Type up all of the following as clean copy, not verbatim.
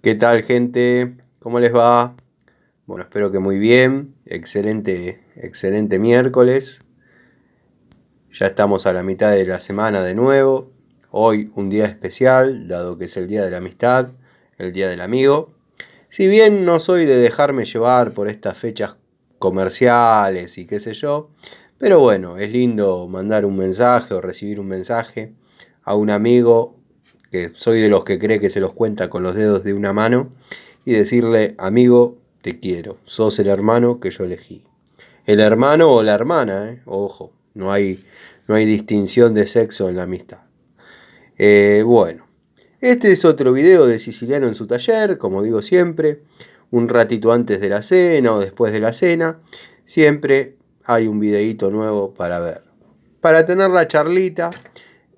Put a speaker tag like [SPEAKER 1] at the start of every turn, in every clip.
[SPEAKER 1] ¿Qué tal, gente? ¿Cómo les va? Bueno, espero que muy bien. Excelente miércoles. Ya estamos a la mitad de la semana de nuevo. Hoy un día especial, dado que es el día de la amistad, el día del amigo. Si bien no soy de dejarme llevar por estas fechas comerciales y qué sé yo, pero bueno, es lindo mandar un mensaje o recibir un mensaje a un amigo, que soy de los que cree que se los cuenta con los dedos de una mano, y decirle: amigo, te quiero, sos el hermano que yo elegí. El hermano o la hermana, ojo, no hay distinción de sexo en la amistad. Bueno, este es otro video de Siciliano en su taller, como digo siempre, un ratito antes de la cena o después de la cena, siempre hay un videíto nuevo para ver. Para tener la charlita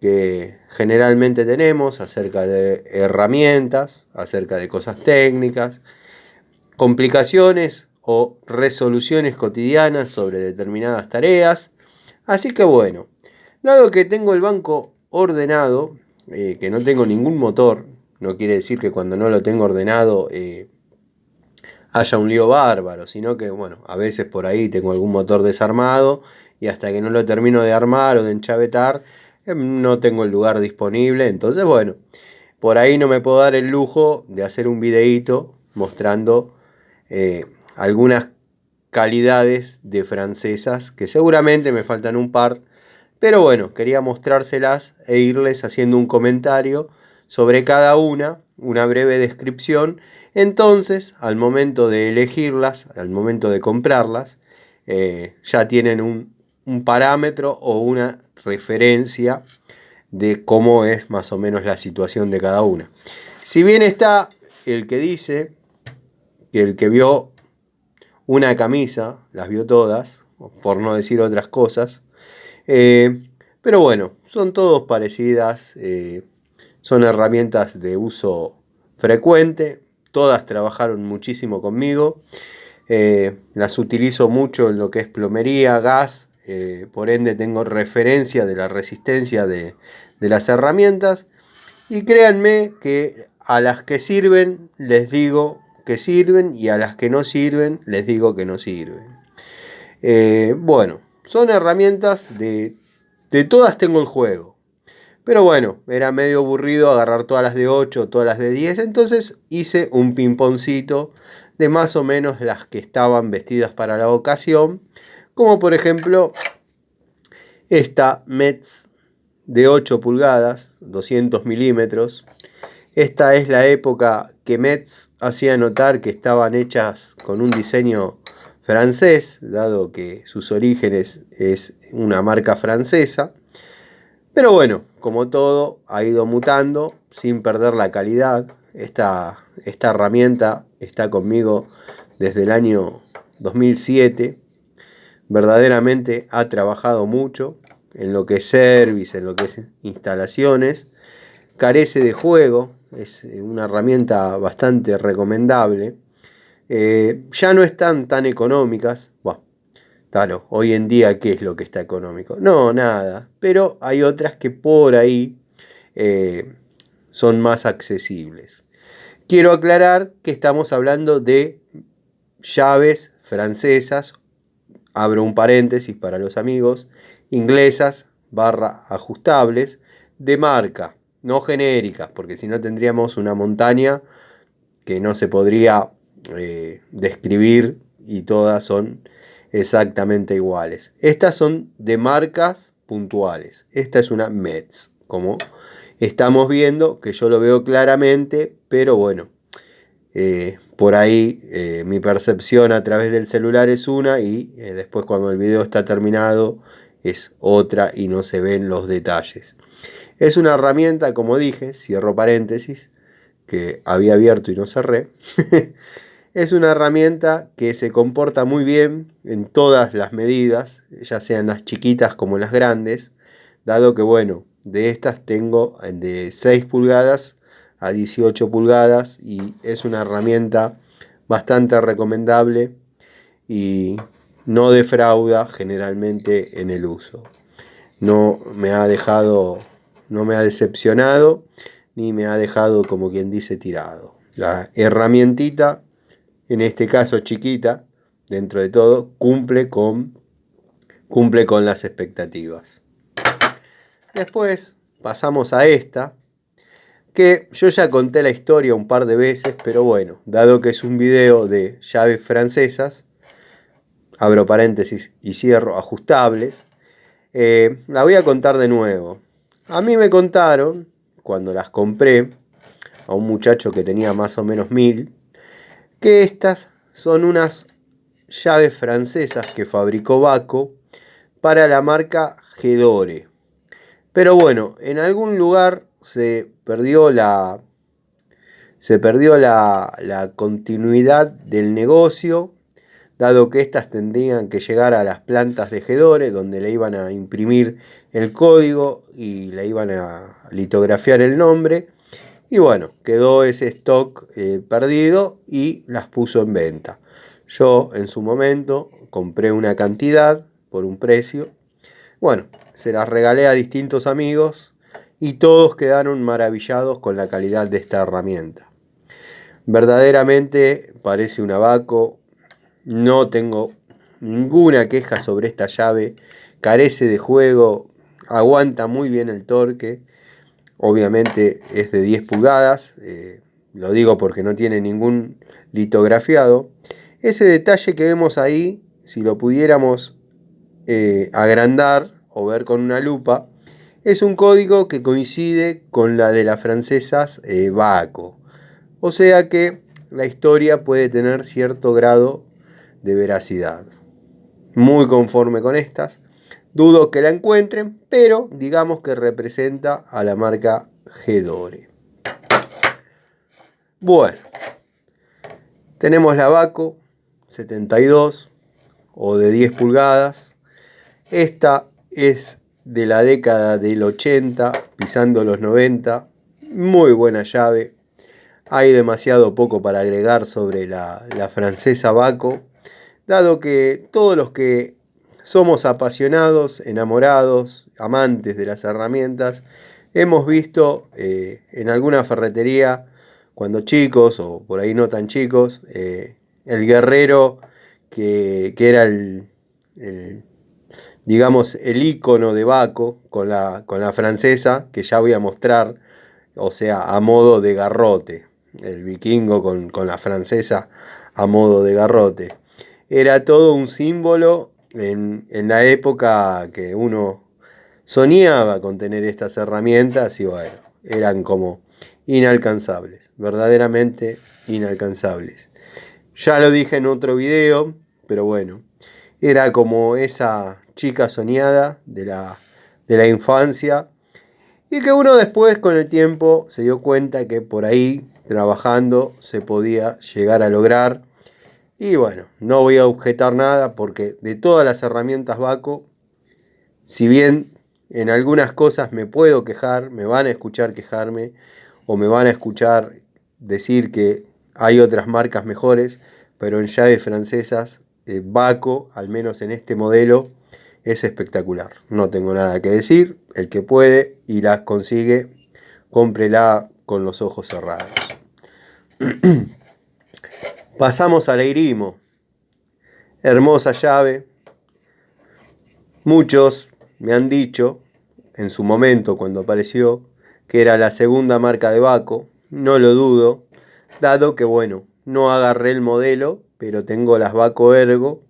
[SPEAKER 1] que generalmente tenemos acerca de herramientas, acerca de cosas técnicas, complicaciones o resoluciones cotidianas sobre determinadas tareas. Así que bueno, dado que tengo el banco ordenado, que no tengo ningún motor, no quiere decir que cuando no lo tengo ordenado haya un lío bárbaro, sino que bueno, a veces por ahí tengo algún motor desarmado y hasta que no lo termino de armar o de enchavetar, no tengo el lugar disponible. Entonces bueno, por ahí no me puedo dar el lujo de hacer un videíto mostrando algunas calidades de francesas, que seguramente me faltan un par, pero bueno, quería mostrárselas e irles haciendo un comentario sobre cada una breve descripción. Entonces, al momento de elegirlas, al momento de comprarlas, ya tienen un parámetro o una referencia de cómo es más o menos la situación de cada una. Si bien está el que dice que el que vio una camisa las vio todas, por no decir otras cosas, pero bueno, son todas parecidas, son herramientas de uso frecuente, todas trabajaron muchísimo conmigo, las utilizo mucho en lo que es plomería, gas, por ende tengo referencia de la resistencia de las herramientas, y créanme que a las que sirven les digo que sirven y a las que no sirven les digo que no sirven. Bueno, son herramientas de todas tengo el juego. Pero bueno, era medio aburrido agarrar todas las de 8, todas las de 10, entonces hice un pimponcito de más o menos las que estaban vestidas para la ocasión, como por ejemplo esta Metz de 8 pulgadas, 200 milímetros. Esta es la época que Metz hacía notar que estaban hechas con un diseño francés, dado que sus orígenes es una marca francesa. Pero bueno, como todo, ha ido mutando sin perder la calidad. Esta herramienta está conmigo desde el año 2007. Verdaderamente ha trabajado mucho en lo que es service, en lo que es instalaciones. Carece de juego, es una herramienta bastante recomendable. Ya no están tan económicas. Bueno, claro, hoy en día, ¿qué es lo que está económico? No, nada. Pero hay otras que por ahí son más accesibles. Quiero aclarar que estamos hablando de llaves francesas, abro un paréntesis para los amigos, inglesas / ajustables, de marca, no genéricas, porque si no tendríamos una montaña que no se podría describir y todas son exactamente iguales. Estas son de marcas puntuales. Esta es una Metz, como estamos viendo, que yo lo veo claramente, pero bueno, por ahí mi percepción a través del celular es una y después cuando el video está terminado es otra y no se ven los detalles. Es una herramienta, como dije, cierro paréntesis, que había abierto y no cerré. Es una herramienta que se comporta muy bien en todas las medidas, ya sean las chiquitas como las grandes, dado que bueno, de estas tengo de 6 pulgadas a 18 pulgadas y es una herramienta bastante recomendable y no defrauda generalmente en el uso. No me ha decepcionado ni me ha dejado, como quien dice, tirado. la herramientita, en este caso chiquita, dentro de todo, cumple con las expectativas. Después pasamos a esta, que yo ya conté la historia un par de veces, pero bueno, dado que es un video de llaves francesas, abro paréntesis y cierro, ajustables, la voy a contar de nuevo. A mí me contaron, cuando las compré, a un muchacho que tenía más o menos 1000, que estas son unas llaves francesas que fabricó Baco para la marca Gedore. Pero bueno, en algún lugar se perdió la continuidad del negocio, dado que estas tendrían que llegar a las plantas de Gedore, donde le iban a imprimir el código y le iban a litografiar el nombre. Y bueno, quedó ese stock perdido y las puso en venta. Yo en su momento compré una cantidad por un precio. Bueno, se las regalé a distintos amigos y todos quedaron maravillados con la calidad de esta herramienta. Verdaderamente parece un Baco. No tengo ninguna queja sobre esta llave. Carece de juego, aguanta muy bien el torque. Obviamente es de 10 pulgadas, lo digo porque no tiene ningún litografiado. Ese detalle que vemos ahí, si lo pudiéramos agrandar o ver con una lupa, es un código que coincide con la de las francesas Baco. O sea que la historia puede tener cierto grado de veracidad. Muy conforme con estas. Dudo que la encuentren, pero digamos que representa a la marca Gedore. Bueno, tenemos la Baco 72 o de 10 pulgadas. Esta es de la década del 80, pisando los 90. Muy buena llave. Hay demasiado poco para agregar sobre la francesa Baco, dado que todos los que somos apasionados, enamorados, amantes de las herramientas, hemos visto en alguna ferretería, cuando chicos o por ahí no tan chicos, el guerrero que era digamos, el ícono de Baco con la francesa, que ya voy a mostrar, o sea, a modo de garrote. El vikingo con la francesa a modo de garrote. Era todo un símbolo en la época que uno soñaba con tener estas herramientas y bueno, eran como inalcanzables, verdaderamente inalcanzables. Ya lo dije en otro video, pero bueno, era como esa chica soñada de la infancia y que uno después con el tiempo se dio cuenta que por ahí trabajando se podía llegar a lograr. Y bueno, no voy a objetar nada porque de todas las herramientas Baco, si bien en algunas cosas me puedo quejar, me van a escuchar quejarme o me van a escuchar decir que hay otras marcas mejores, pero en llaves francesas, Baco, al menos en este modelo, es espectacular. No tengo nada que decir, el que puede y las consigue, cómprela con los ojos cerrados. Pasamos al Eirimo. Hermosa llave. Muchos me han dicho, en su momento cuando apareció, que era la segunda marca de Baco. No lo dudo, dado que bueno, no agarré el modelo, pero tengo las Baco Ergo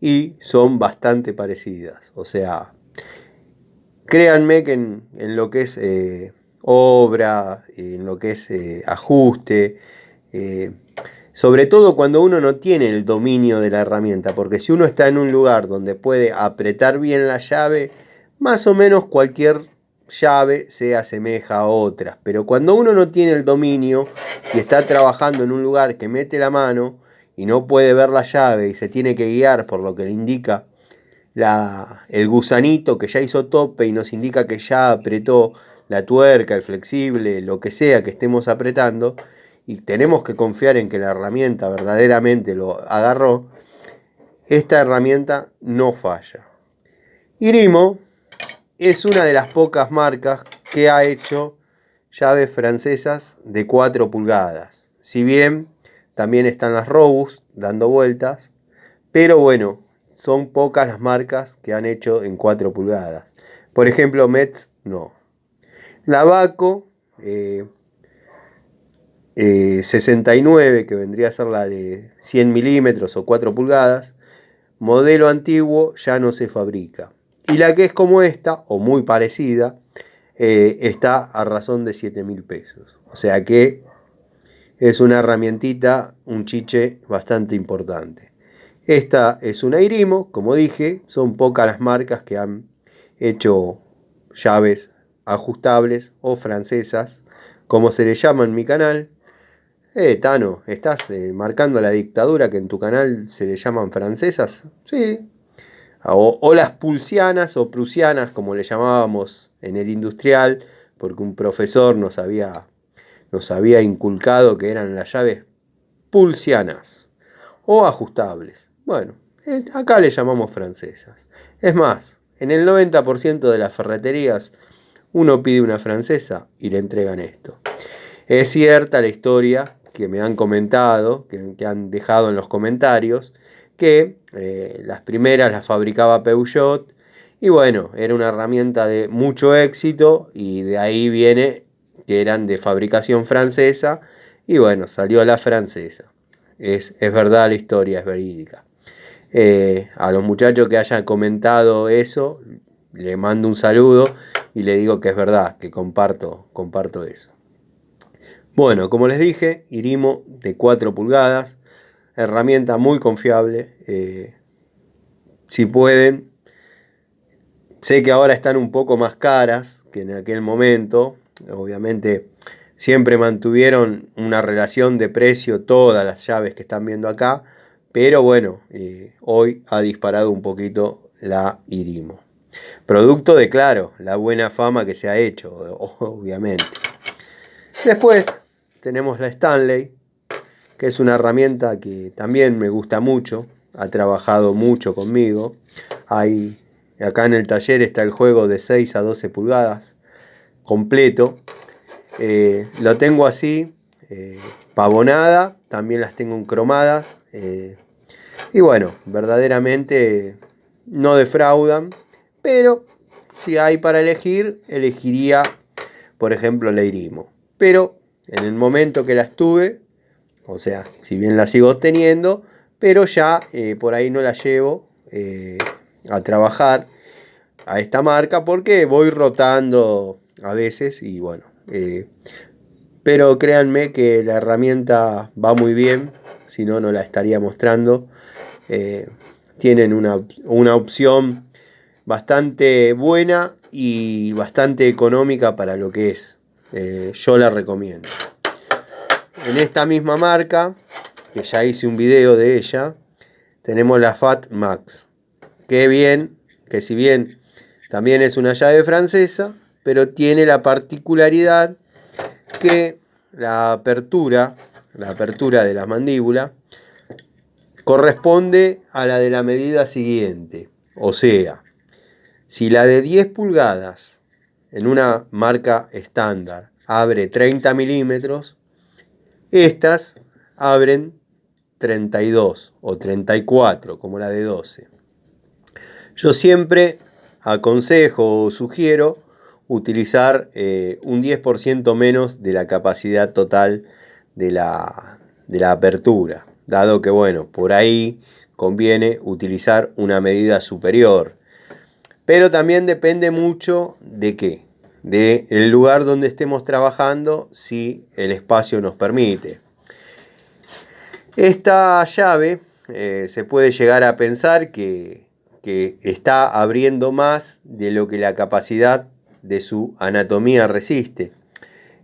[SPEAKER 1] y son bastante parecidas. O sea, créanme que en lo que es obra, en lo que es ajuste, sobre todo cuando uno no tiene el dominio de la herramienta, porque si uno está en un lugar donde puede apretar bien la llave, más o menos cualquier llave se asemeja a otras. Pero cuando uno no tiene el dominio y está trabajando en un lugar que mete la mano y no puede ver la llave y se tiene que guiar por lo que le indica el gusanito que ya hizo tope y nos indica que ya apretó la tuerca, el flexible, lo que sea que estemos apretando, y tenemos que confiar en que la herramienta verdaderamente lo agarró, esta herramienta no falla. Eirimo es una de las pocas marcas que ha hecho llaves francesas de 4 pulgadas. Si bien también están las Robust dando vueltas, pero bueno, son pocas las marcas que han hecho en 4 pulgadas. Por ejemplo, Metz no. La Vaco 69, que vendría a ser la de 100 milímetros o 4 pulgadas, modelo antiguo ya no se fabrica. Y la que es como esta, o muy parecida, está a razón de 7.000 pesos. O sea que es una herramientita, un chiche bastante importante. Esta es una Irimo, como dije, son pocas las marcas que han hecho llaves ajustables o francesas, como se le llama en mi canal. Tano, ¿estás marcando la dictadura que en tu canal se le llaman francesas? Sí. O las pulsianas o prusianas, como le llamábamos en el industrial, porque un profesor nos había inculcado que eran las llaves pulsianas o ajustables. Bueno, acá le llamamos francesas. Es más, en el 90% de las ferreterías uno pide una francesa y le entregan esto. Es cierta la historia que me han comentado, que han dejado en los comentarios, que las primeras las fabricaba Peugeot y bueno, era una herramienta de mucho éxito y de ahí viene que eran de fabricación francesa y bueno, salió la francesa. Es verdad la historia, es verídica. A los muchachos que hayan comentado eso, le mando un saludo y le digo que es verdad, que comparto eso. Bueno, como les dije, Irimo de 4 pulgadas, herramienta muy confiable. Si pueden, sé que ahora están un poco más caras que en aquel momento. Obviamente siempre mantuvieron una relación de precio todas las llaves que están viendo acá. Pero bueno, hoy ha disparado un poquito la Irimo. Producto de, claro, la buena fama que se ha hecho, obviamente. Después tenemos la Stanley, que es una herramienta que también me gusta mucho. Ha trabajado mucho conmigo. Acá en el taller está el juego de 6 a 12 pulgadas, completo. Lo tengo así, pavonada, también las tengo en cromadas. Y bueno, verdaderamente no defraudan, pero si hay para elegir, elegiría, por ejemplo, la Irimo. Pero en el momento que las tuve, o sea, si bien la sigo teniendo, pero ya por ahí no la llevo a trabajar a esta marca porque voy rotando a veces y bueno. Pero créanme que la herramienta va muy bien, si no, no la estaría mostrando. Tienen una opción bastante buena y bastante económica para lo que es. Yo la recomiendo. En esta misma marca, que ya hice un video de ella, tenemos la Fat Max. Que si bien también es una llave francesa, pero tiene la particularidad que la apertura de la mandíbula corresponde a la de la medida siguiente. O sea, si la de 10 pulgadas en una marca estándar abre 30 milímetros, estas abren 32 o 34, como la de 12. Yo siempre aconsejo o sugiero utilizar un 10% menos de la capacidad total de la apertura, dado que, bueno, por ahí conviene utilizar una medida superior. Pero también depende mucho de qué, del lugar donde estemos trabajando, si el espacio nos permite. Esta llave se puede llegar a pensar que está abriendo más de lo que la capacidad de su anatomía resiste.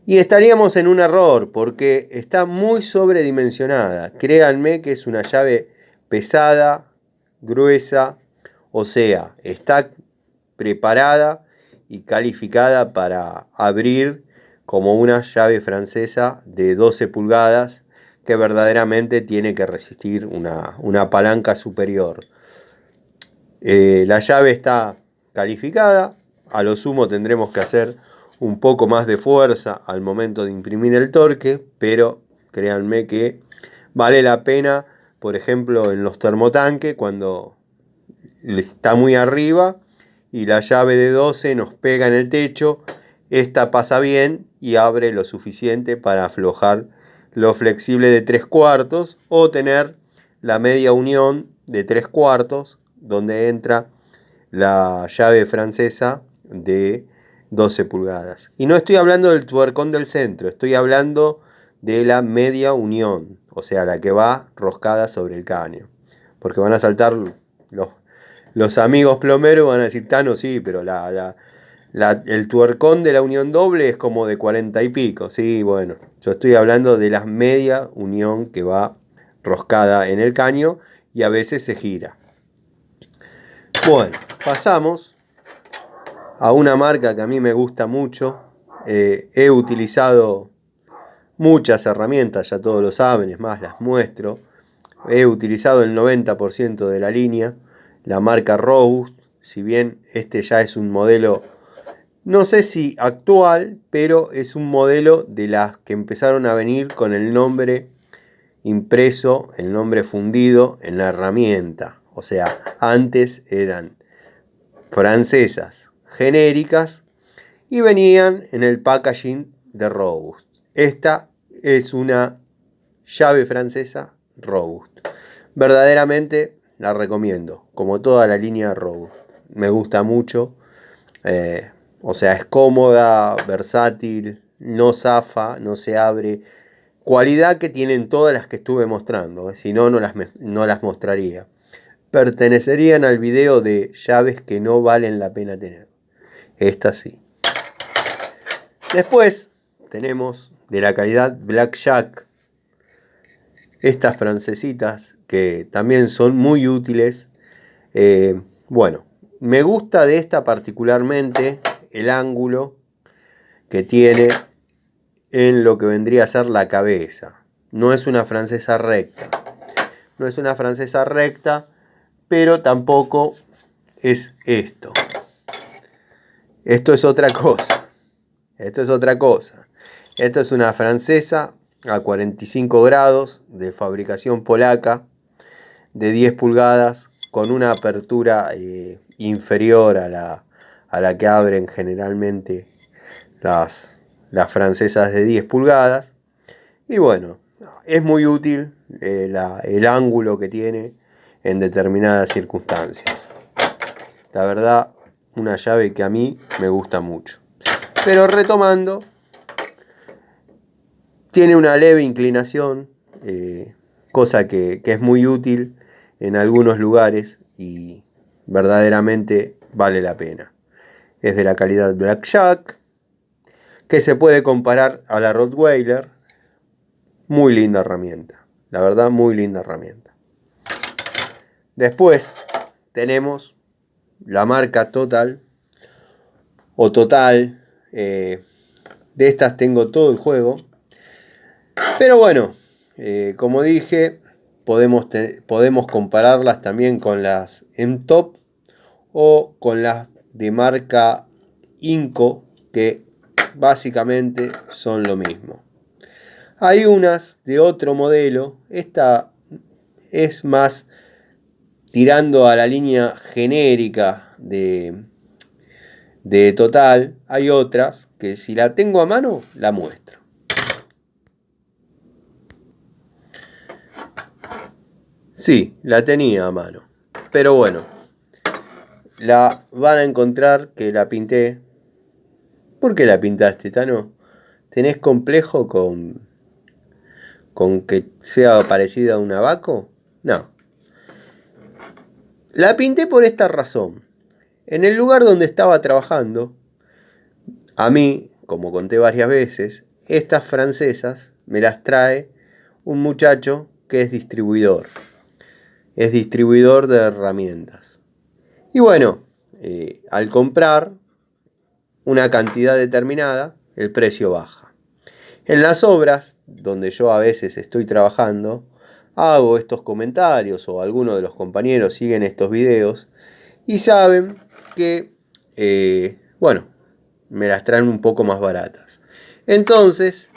[SPEAKER 1] Y estaríamos en un error porque está muy sobredimensionada. Créanme que es una llave pesada, gruesa, o sea, está preparada y calificada para abrir como una llave francesa de 12 pulgadas que verdaderamente tiene que resistir una palanca superior. La llave está calificada, a lo sumo tendremos que hacer un poco más de fuerza al momento de imprimir el torque, pero Créanme que vale la pena, por ejemplo, en los termotanques, cuando está muy arriba y la llave de 12 nos pega en el techo, esta pasa bien y abre lo suficiente para aflojar lo flexible de 3/4 o tener la media unión de 3/4 donde entra la llave francesa de 12 pulgadas. Y no estoy hablando del tuercón del centro, estoy hablando de la media unión, o sea, la que va roscada sobre el caño. Porque van a saltar los amigos plomeros, van a decir, Tano, sí, pero el tuercón de la unión doble es como de 40 y pico. Sí, bueno, yo estoy hablando de la media unión que va roscada en el caño y a veces se gira. Bueno, pasamos a una marca que a mí me gusta mucho. He utilizado muchas herramientas, ya todos lo saben, es más, las muestro. He utilizado el 90% de la línea, la marca Robust, si bien este ya es un modelo, no sé si actual, pero es un modelo de las que empezaron a venir con el nombre impreso, el nombre fundido en la herramienta. O sea, antes eran francesas genéricas y venían en el packaging de Robust. Esta es una llave francesa Robust. Verdaderamente la recomiendo, como toda la línea Robust. Me gusta mucho. O sea, es cómoda, versátil, no zafa, no se abre. Cualidad que tienen todas las que estuve mostrando. Si no, no las mostraría. Pertenecerían al video de llaves que no valen la pena tener. Esta sí. Después tenemos de la calidad Blackjack. Estas francesitas que también son muy útiles. Bueno, me gusta de esta particularmente el ángulo que tiene en lo que vendría a ser la cabeza. No es una francesa recta. No es una francesa recta, pero tampoco es esto. Esto es otra cosa. Esto es otra cosa. Esto es una francesa a 45 grados de fabricación polaca de 10 pulgadas con una apertura inferior a la que abren generalmente las francesas de 10 pulgadas. Y bueno, es muy útil el ángulo que tiene en determinadas circunstancias. La verdad, una llave que a mí me gusta mucho. Pero retomando, tiene una leve inclinación, cosa que es muy útil en algunos lugares y verdaderamente vale la pena. Es de la calidad Blackjack, que se puede comparar a la Rottweiler. Muy linda herramienta, la verdad, muy linda herramienta. Después tenemos la marca Total o Total. De estas tengo todo el juego. Pero bueno, como dije, podemos compararlas también con las M-Top o con las de marca Inco, que básicamente son lo mismo. Hay unas de otro modelo. Esta es más tirando a la línea genérica de Total. Hay otras que si la tengo a mano, la muestro. Sí, la tenía a mano. Pero bueno, la van a encontrar que la pinté. ¿Por qué la pintaste, Tano? ¿Tenés complejo con que sea parecida a un abaco? No. La pinté por esta razón. En el lugar donde estaba trabajando, a mí, como conté varias veces, estas francesas me las trae un muchacho que es distribuidor. Es distribuidor de herramientas. Y bueno, al comprar una cantidad determinada, el precio baja. En las obras, donde yo a veces estoy trabajando, hago estos comentarios o algunos de los compañeros siguen estos videos y saben que, bueno, me las traen un poco más baratas. Entonces,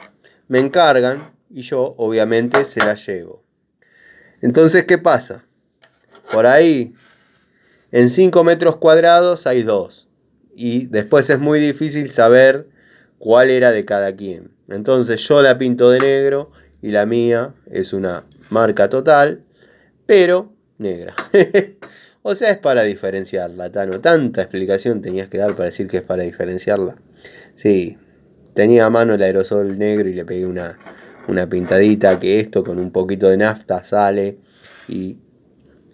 [SPEAKER 1] me encargan y yo obviamente se la llevo. Entonces, ¿qué pasa? Por ahí, en 5 metros cuadrados hay 2. Y después es muy difícil saber cuál era de cada quien. Entonces yo la pinto de negro y la mía es una marca total, pero negra. O sea, es para diferenciarla, Tano. Tanta explicación tenías que dar para decir que es para diferenciarla. Sí, tenía a mano el aerosol negro y le pegué una pintadita, que esto con un poquito de nafta sale y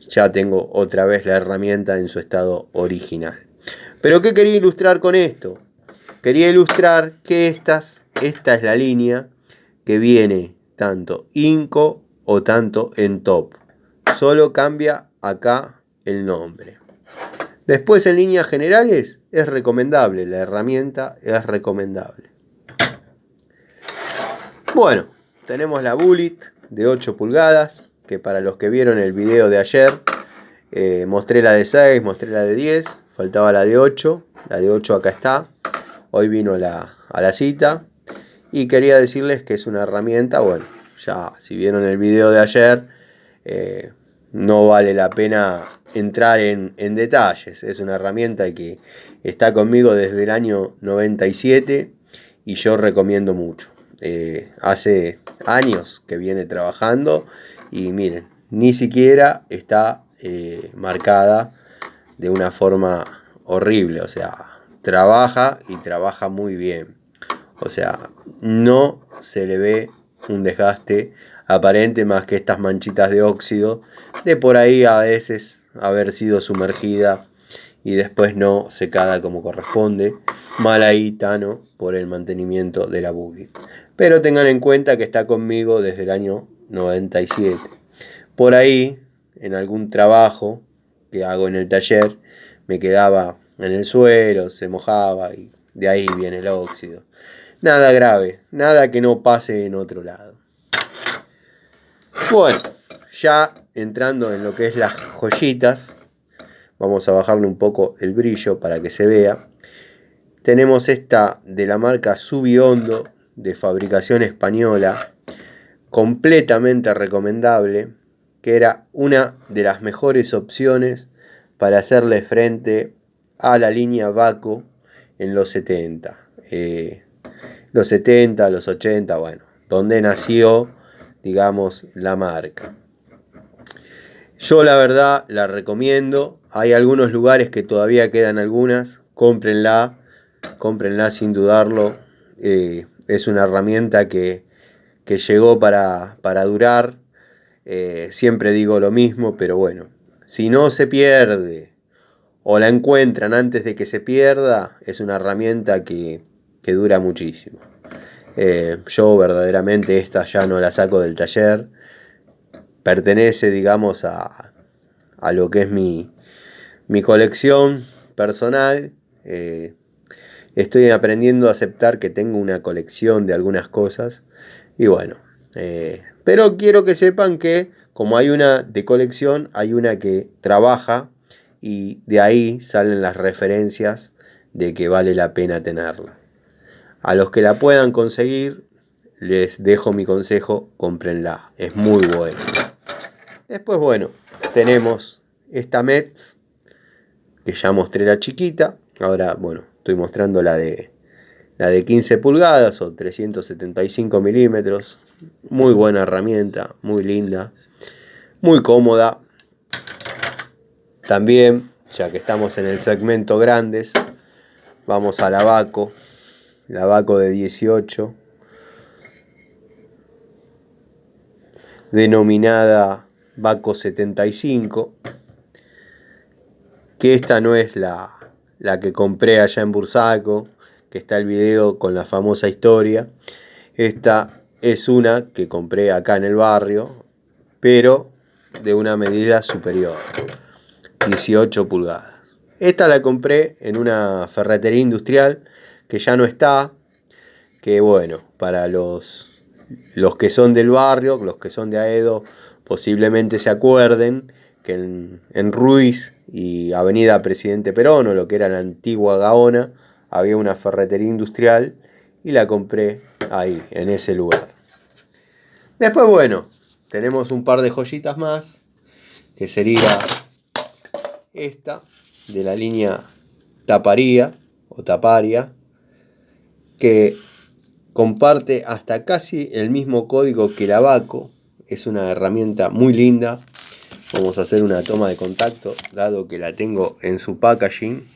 [SPEAKER 1] ya tengo otra vez la herramienta en su estado original. Pero ¿qué quería ilustrar con esto? Quería ilustrar que esta es la línea que viene tanto Inco o tanto en Top. Solo cambia acá el nombre. Después, en líneas generales, es recomendable. La herramienta es recomendable. Bueno, tenemos la Bullet de 8 pulgadas, que para los que vieron el video de ayer, mostré la de 6, mostré la de 10, faltaba la de 8. La de 8 acá está. Hoy vino a la cita. Y quería decirles que es una herramienta, bueno, ya si vieron el video de ayer, no vale la pena entrar en detalles. Es una herramienta que está conmigo desde el año 97 y yo recomiendo mucho. Hace años que viene trabajando y miren, ni siquiera está marcada de una forma horrible. O sea, trabaja y trabaja muy bien. O sea, no se le ve un desgaste aparente más que estas manchitas de óxido de por ahí a veces haber sido sumergida y después no secada como corresponde. Mal ahí, Tano, por el mantenimiento de la Bullet. Pero tengan en cuenta que está conmigo desde el año 97. Por ahí, en algún trabajo que hago en el taller, me quedaba en el suelo, se mojaba y de ahí viene el óxido. Nada grave, nada que no pase en otro lado. Bueno, ya entrando en lo que es las joyitas, vamos a bajarle un poco el brillo para que se vea. Tenemos esta de la marca Subiondo, de fabricación española, completamente recomendable, que era una de las mejores opciones para hacerle frente a la línea Baco en los 70. Los 70, los 80, bueno, donde nació, digamos, la marca. Yo la verdad la recomiendo. Hay algunos lugares que todavía quedan algunas. Cómprenla sin dudarlo. Es una herramienta que llegó para durar. Siempre digo lo mismo, pero bueno, si no se pierde o la encuentran antes de que se pierda, es una herramienta que dura muchísimo. Yo verdaderamente esta ya no la saco del taller. Pertenece, digamos, a lo que es mi colección personal. Estoy aprendiendo a aceptar que tengo una colección de algunas cosas. Y bueno, pero quiero que sepan que como hay una de colección, hay una que trabaja y de ahí salen las referencias de que vale la pena tenerla. A los que la puedan conseguir, les dejo mi consejo, cómprenla, es muy buena. Después, bueno, tenemos esta Metz, que ya mostré la chiquita. Ahora, bueno, estoy mostrando la de 15 pulgadas o 375 milímetros. Muy buena herramienta, muy linda, muy cómoda. También, ya que estamos en el segmento grandes, vamos a la Baco de 18, denominada Baco 75, que esta no es la que compré allá en Bursaco, que está el video con la famosa historia. Esta es una que compré acá en el barrio, pero de una medida superior, 18 pulgadas. Esta la compré en una ferretería industrial que ya no está, que bueno, para los que son del barrio, los que son de Aedo, posiblemente se acuerden que en Ruiz y Avenida Presidente Perón, o lo que era la antigua Gaona, había una ferretería industrial y la compré ahí, en ese lugar. Después, bueno, tenemos un par de joyitas más, que sería esta, de la línea Taparia o Taparia, que comparte hasta casi el mismo código que la Baco. Es una herramienta muy linda. Vamos a hacer una toma de contacto, dado que la tengo en su packaging.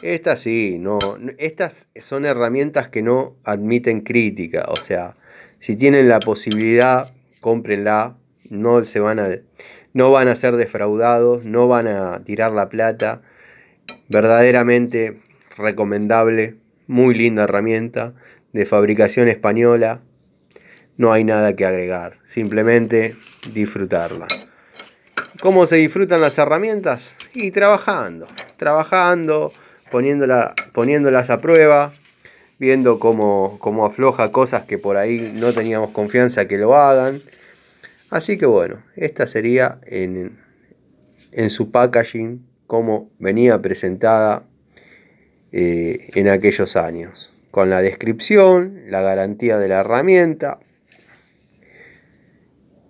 [SPEAKER 1] Estas sí, no, estas son herramientas que no admiten crítica. O sea, si tienen la posibilidad, cómprenla. No van a ser defraudados, no van a tirar la plata. Verdaderamente recomendable, muy linda herramienta de fabricación española. No hay nada que agregar, simplemente disfrutarla. ¿Cómo se disfrutan las herramientas? Y trabajando, poniéndolas a prueba, viendo cómo afloja cosas que por ahí no teníamos confianza que lo hagan. Así que bueno, esta sería en su packaging, como venía presentada en aquellos años, con la descripción, la garantía de la herramienta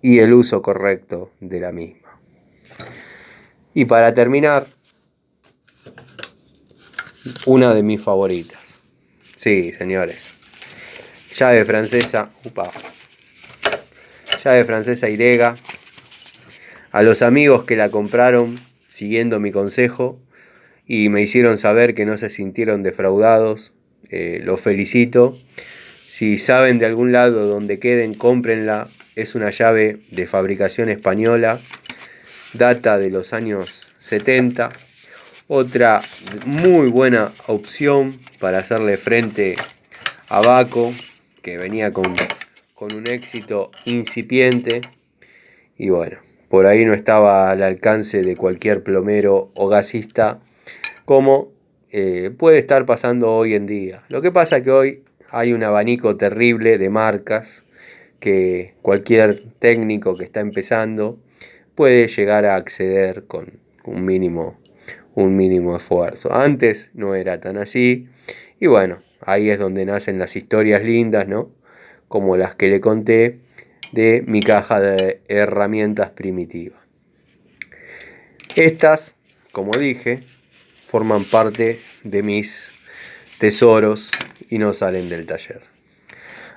[SPEAKER 1] y el uso correcto de la misma. Y para terminar, una de mis favoritas. Sí, señores. Llave francesa Irega. A los amigos que la compraron siguiendo mi consejo y me hicieron saber que no se sintieron defraudados, los felicito. Si saben de algún lado donde queden, cómprenla. Es una llave de fabricación española, data de los años 70. Otra muy buena opción para hacerle frente a Baco, que venía con un éxito incipiente. Y bueno, por ahí no estaba al alcance de cualquier plomero o gasista, como puede estar pasando hoy en día. Lo que pasa es que hoy hay un abanico terrible de marcas que cualquier técnico que está empezando puede llegar a acceder con un mínimo esfuerzo. Antes no era tan así. Y bueno, ahí es donde nacen las historias lindas, ¿no? Como las que le conté de mi caja de herramientas primitiva. Estas, como dije, forman parte de mis tesoros y no salen del taller.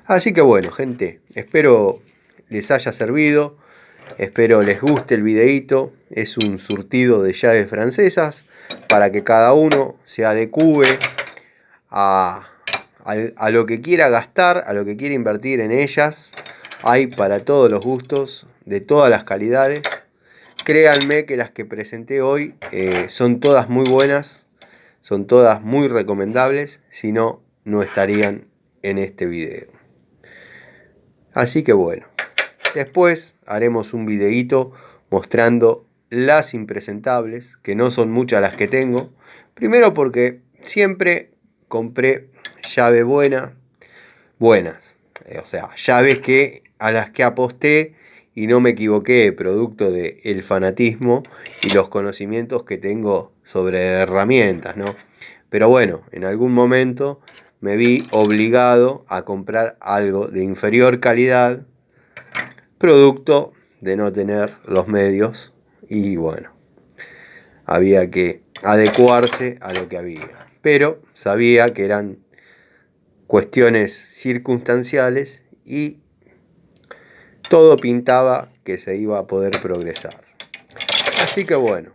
[SPEAKER 1] Así que bueno, gente, espero les haya servido, espero les guste el videíto. Es un surtido de llaves francesas para que cada uno se adecue a lo que quiera gastar, a lo que quiera invertir en ellas. Hay para todos los gustos, de todas las calidades. Créanme que las que presenté hoy son todas muy buenas, son todas muy recomendables, si no, no estarían en este video. Así que bueno, después haremos un videíto mostrando las impresentables, que no son muchas las que tengo. Primero porque siempre compré llaves buenas, o sea, llaves a las que aposté y no me equivoqué, producto del fanatismo y los conocimientos que tengo sobre herramientas, ¿no? Pero bueno, en algún momento me vi obligado a comprar algo de inferior calidad, producto de no tener los medios, y bueno, había que adecuarse a lo que había. Pero sabía que eran cuestiones circunstanciales y todo pintaba que se iba a poder progresar. Así que bueno,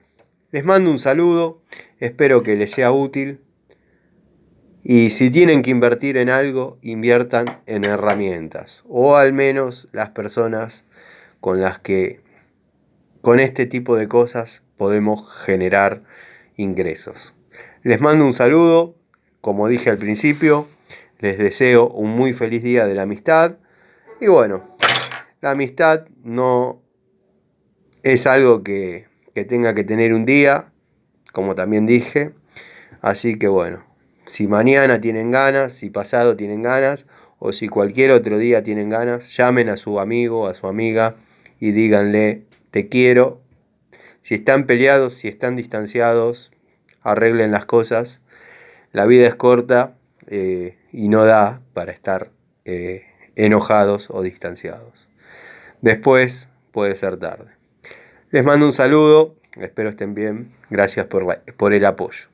[SPEAKER 1] les mando un saludo, espero que les sea útil. Y si tienen que invertir en algo, inviertan en herramientas. O al menos las personas con las que con este tipo de cosas podemos generar ingresos. Les mando un saludo, como dije al principio, les deseo un muy feliz día de la amistad. Y bueno, la amistad no es algo que tenga que tener un día, como también dije. Así que bueno, si mañana tienen ganas, si pasado tienen ganas, o si cualquier otro día tienen ganas, llamen a su amigo, a su amiga y díganle, te quiero. Si están peleados, si están distanciados, arreglen las cosas. La vida es corta y no da para estar enojados o distanciados. Después puede ser tarde. Les mando un saludo, espero estén bien, gracias por el apoyo.